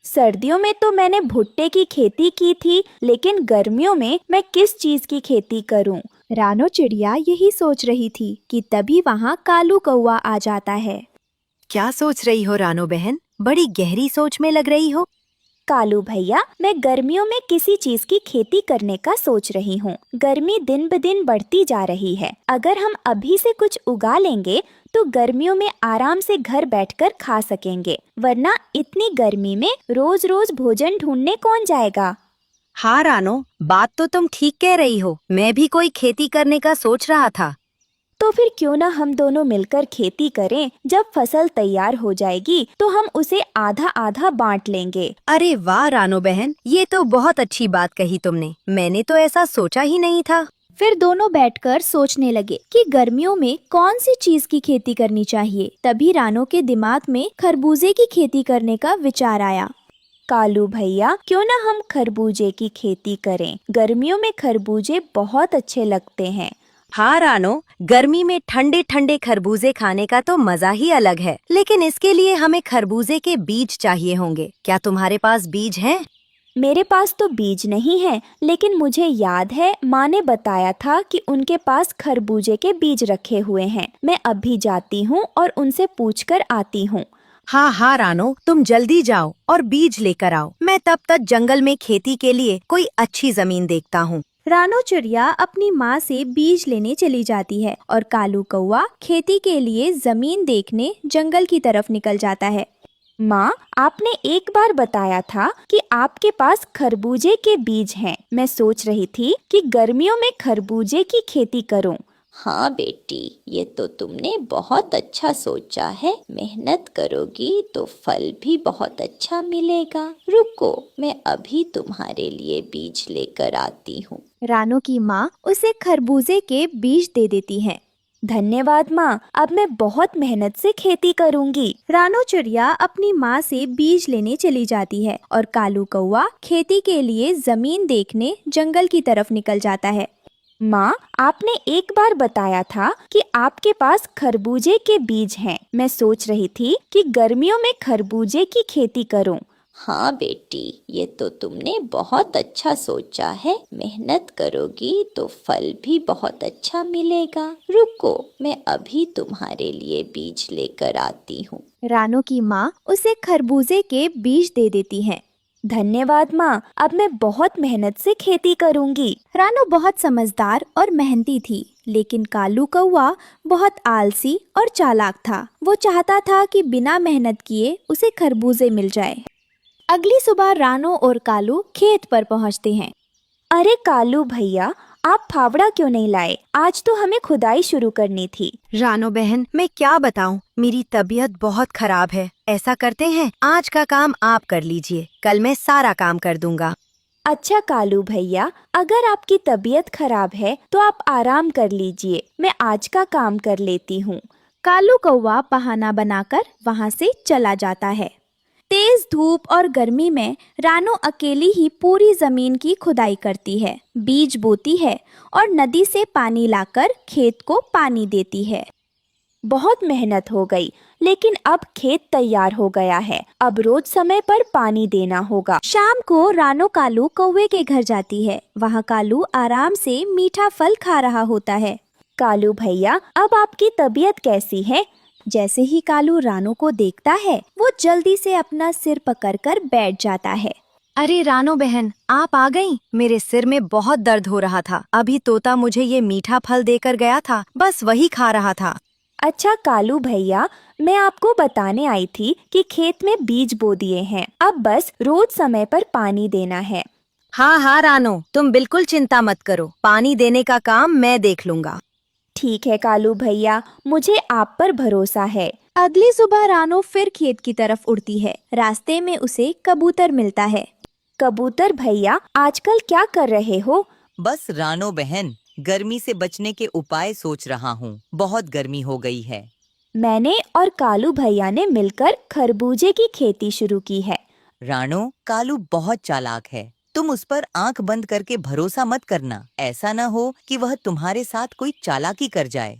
सर्दियों में तो मैंने भुट्टे की खेती की थी, लेकिन गर्मियों में मैं किस चीज की खेती करूं? रानो चिड़िया यही सोच रही थी कि तभी वहाँ कालू कौआ आ जाता है। क्या सोच रही हो रानो बहन? बड़ी गहरी सोच में लग रही हो। कालू भैया, मैं गर्मियों में किसी चीज की खेती करने का सोच रही हूँ। गर्मी दिन ब दिन बढ़ती जा रही है। अगर हम अभी से कुछ उगा लेंगे तो गर्मियों में आराम से घर बैठकर खा सकेंगे, वरना इतनी गर्मी में रोज रोज भोजन ढूंढने कौन जाएगा? हाँ रानो, बात तो तुम ठीक कह रही हो। मैं भी कोई खेती करने का सोच रहा था। तो फिर क्यों ना हम दोनों मिलकर खेती करें। जब फसल तैयार हो जाएगी तो हम उसे आधा आधा बांट लेंगे। अरे वाह रानो बहन, ये तो बहुत अच्छी बात कही तुमने। मैंने तो ऐसा सोचा ही नहीं था। फिर दोनों बैठकर सोचने लगे कि गर्मियों में कौन सी चीज की खेती करनी चाहिए। तभी रानो के दिमाग में खरबूजे की खेती करने का विचार आया। कालू भैया, क्यों ना हम खरबूजे की खेती करें। गर्मियों में खरबूजे बहुत अच्छे लगते हैं। हाँ रानो, गर्मी में ठंडे ठंडे खरबूजे खाने का तो मजा ही अलग है। लेकिन इसके लिए हमें खरबूजे के बीज चाहिए होंगे। क्या तुम्हारे पास बीज हैं? मेरे पास तो बीज नहीं है, लेकिन मुझे याद है माँ ने बताया था कि उनके पास खरबूजे के बीज रखे हुए हैं। मैं अभी जाती हूँ और उनसे पूछकर आती हूँ। हाँ हाँ रानो, तुम जल्दी जाओ और बीज लेकर आओ। मैं तब तक जंगल में खेती के लिए कोई अच्छी जमीन देखता हूँ। रानो चिड़िया अपनी माँ से बीज लेने चली जाती है और कालू कौआ खेती के लिए जमीन देखने जंगल की तरफ निकल जाता है। माँ, आपने एक बार बताया था कि आपके पास खरबूजे के बीज हैं। मैं सोच रही थी कि गर्मियों में खरबूजे की खेती करूं। हाँ बेटी, ये तो तुमने बहुत अच्छा सोचा है। मेहनत करोगी तो फल भी बहुत अच्छा मिलेगा। रुको, मैं अभी तुम्हारे लिए बीज लेकर आती हूँ। रानो की माँ उसे खरबूजे के बीज दे देती है। धन्यवाद माँ, अब मैं बहुत मेहनत से खेती करूंगी। रानो चिड़िया अपनी माँ से बीज लेने चली जाती है और कालू कौआ खेती के लिए जमीन देखने जंगल की तरफ निकल जाता है। माँ, आपने एक बार बताया था कि आपके पास खरबूजे के बीज हैं। मैं सोच रही थी कि गर्मियों में खरबूजे की खेती करूं। हाँ बेटी, ये तो तुमने बहुत अच्छा सोचा है। मेहनत करोगी तो फल भी बहुत अच्छा मिलेगा। रुको, मैं अभी तुम्हारे लिए बीज लेकर आती हूँ। रानो की माँ उसे खरबूजे के बीज दे देती है। धन्यवाद माँ, अब मैं बहुत मेहनत से खेती करूंगी। रानो बहुत समझदार और मेहनती थी, लेकिन कालू कौआ बहुत आलसी और चालाक था। वो चाहता था कि बिना मेहनत किए उसे खरबूजे मिल जाए। अगली सुबह रानो और कालू खेत पर पहुंचते हैं। अरे कालू भैया, आप फावड़ा क्यों नहीं लाए? आज तो हमें खुदाई शुरू करनी थी। रानो बहन, मैं क्या बताऊं, मेरी तबीयत बहुत खराब है। ऐसा करते हैं, आज का काम आप कर लीजिए, कल मैं सारा काम कर दूंगा। अच्छा कालू भैया, अगर आपकी तबीयत खराब है तो आप आराम कर लीजिए, मैं आज का काम कर लेती हूँ। कालू कौवा बहाना बनाकर वहां से चला जाता है। तेज धूप और गर्मी में रानो अकेली ही पूरी जमीन की खुदाई करती है, बीज बोती है और नदी से पानी लाकर खेत को पानी देती है। बहुत मेहनत हो गई, लेकिन अब खेत तैयार हो गया है। अब रोज समय पर पानी देना होगा। शाम को रानो कालू कौवे के घर जाती है। वहाँ कालू आराम से मीठा फल खा रहा होता है। कालू भैया, अब आपकी तबीयत कैसी है? जैसे ही कालू रानो को देखता है, वो जल्दी से अपना सिर पकड़कर बैठ जाता है। अरे रानो बहन, आप आ गईं। मेरे सिर में बहुत दर्द हो रहा था। अभी तोता मुझे ये मीठा फल देकर गया था, बस वही खा रहा था। अच्छा कालू भैया, मैं आपको बताने आई थी कि खेत में बीज बो दिए हैं। अब बस रोज समय पर पानी देना है। हाँ हाँ रानो, तुम बिल्कुल चिंता मत करो। पानी देने का काम मैं देख लूंगा। ठीक है कालू भैया, मुझे आप पर भरोसा है। अगली सुबह रानो फिर खेत की तरफ उड़ती है। रास्ते में उसे कबूतर मिलता है। कबूतर भैया, आजकल क्या कर रहे हो? बस रानो बहन, गर्मी से बचने के उपाय सोच रहा हूँ। बहुत गर्मी हो गई है। मैंने और कालू भैया ने मिलकर खरबूजे की खेती शुरू की है। रानो, कालू बहुत चालाक है। तुम उस पर आंख बंद करके भरोसा मत करना। ऐसा न हो कि वह तुम्हारे साथ कोई चालाकी कर जाए।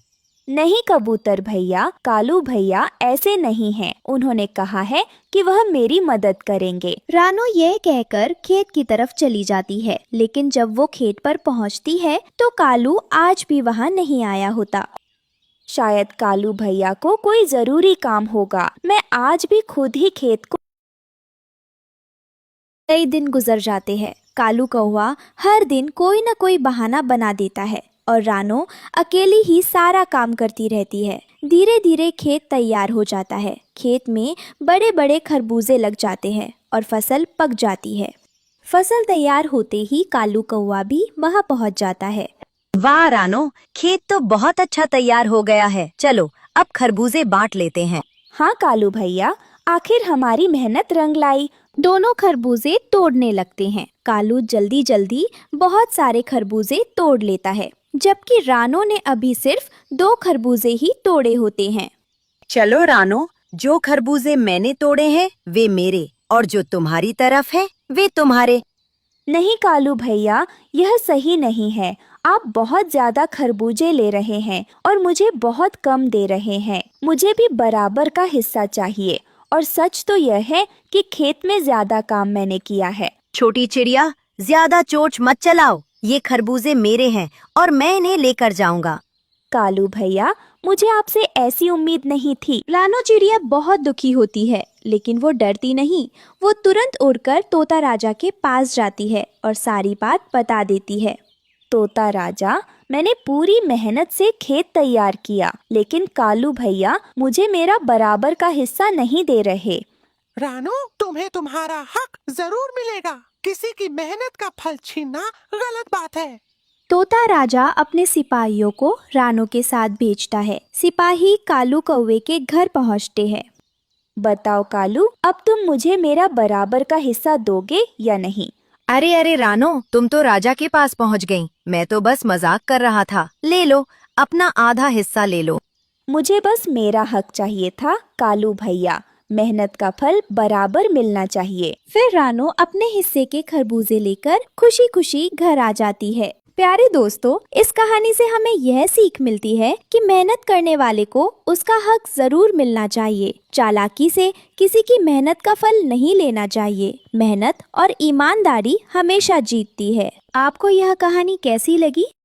नहीं कबूतर भैया, कालू भैया ऐसे नहीं हैं। उन्होंने कहा है कि वह मेरी मदद करेंगे। रानो यह कहकर खेत की तरफ चली जाती है, लेकिन जब वो खेत पर पहुंचती है तो कालू आज भी वहां नहीं आया होता। शायद कालू भैया को कोई जरूरी काम होगा। मैं आज भी खुद ही खेत को। कई दिन गुजर जाते हैं। कालू कौवा हर दिन कोई न कोई बहाना बना देता है और रानो अकेली ही सारा काम करती रहती है। धीरे धीरे खेत तैयार हो जाता है। खेत में बड़े बड़े खरबूजे लग जाते हैं और फसल पक जाती है। फसल तैयार होते ही कालू कौवा भी वहां पहुंच जाता है। वाह रानो, खेत तो बहुत अच्छा तैयार हो गया है। चलो अब खरबूजे बांट लेते हैं। हाँ कालू भैया, आखिर हमारी मेहनत रंग लाई। दोनों खरबूजे तोड़ने लगते हैं। कालू जल्दी जल्दी बहुत सारे खरबूजे तोड़ लेता है, जबकि रानो ने अभी सिर्फ 2 खरबूजे ही तोड़े होते हैं। चलो रानो, जो खरबूजे मैंने तोड़े हैं वे मेरे, और जो तुम्हारी तरफ है वे तुम्हारे। नहीं कालू भैया, यह सही नहीं है। आप बहुत ज्यादा खरबूजे ले रहे हैं और मुझे बहुत कम दे रहे हैं। मुझे भी बराबर का हिस्सा चाहिए। और सच तो यह है कि खेत में ज्यादा काम मैंने किया है। छोटी चिड़िया, ज्यादा चोंच मत चलाओ। ये खरबूजे मेरे हैं और मैं इन्हें लेकर जाऊंगा। कालू भैया, मुझे आपसे ऐसी उम्मीद नहीं थी। रानो चिड़िया बहुत दुखी होती है, लेकिन वो डरती नहीं। वो तुरंत उड़कर तोता राजा के पास जाती है और सारी बात बता देती है। तोता राजा, मैंने पूरी मेहनत से खेत तैयार किया, लेकिन कालू भैया मुझे मेरा बराबर का हिस्सा नहीं दे रहे। रानो, तुम्हें तुम्हारा हक जरूर मिलेगा। किसी की मेहनत का फल छीनना गलत बात है। तोता राजा अपने सिपाहियों को रानो के साथ भेजता है। सिपाही कालू कौवे के घर पहुंचते हैं। बताओ कालू, अब तुम मुझे मेरा बराबर का हिस्सा दोगे या नहीं? अरे अरे रानो, तुम तो राजा के पास पहुंच गईं। मैं तो बस मजाक कर रहा था। ले लो, अपना आधा हिस्सा ले लो। मुझे बस मेरा हक चाहिए था कालू भैया। मेहनत का फल बराबर मिलना चाहिए। फिर रानो अपने हिस्से के खरबूजे लेकर खुशी खुशी घर आ जाती है। प्यारे दोस्तों, इस कहानी से हमें यह सीख मिलती है कि मेहनत करने वाले को उसका हक जरूर मिलना चाहिए। चालाकी से किसी की मेहनत का फल नहीं लेना चाहिए। मेहनत और ईमानदारी हमेशा जीतती है। आपको यह कहानी कैसी लगी?